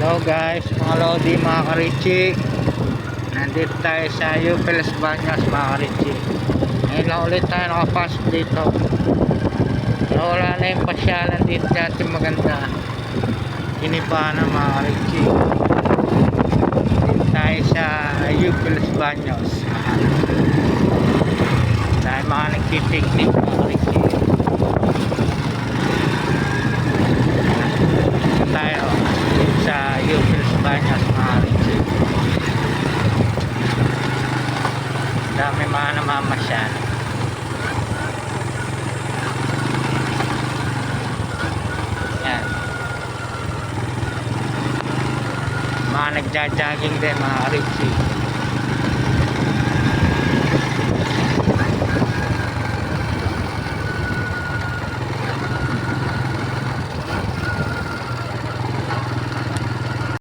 Hello guys, mga Lodi, mga Karichi. Nandito tayo sa Yupiles Baños, mga Karichi. Ngayon lang ulit tayo nakapasok dito. Wala na yung pasyalan dito dati maganda. Kinipa na, mga Karichi. Dito tayo sa Yupiles Baños. Dahil mga nagpipiknik, mga Karichi. Tayo sa Yupiles Baños, mga Karichi. Dami mga namamasyal. Yan. Mga nagja-jogging din, mga Karichi.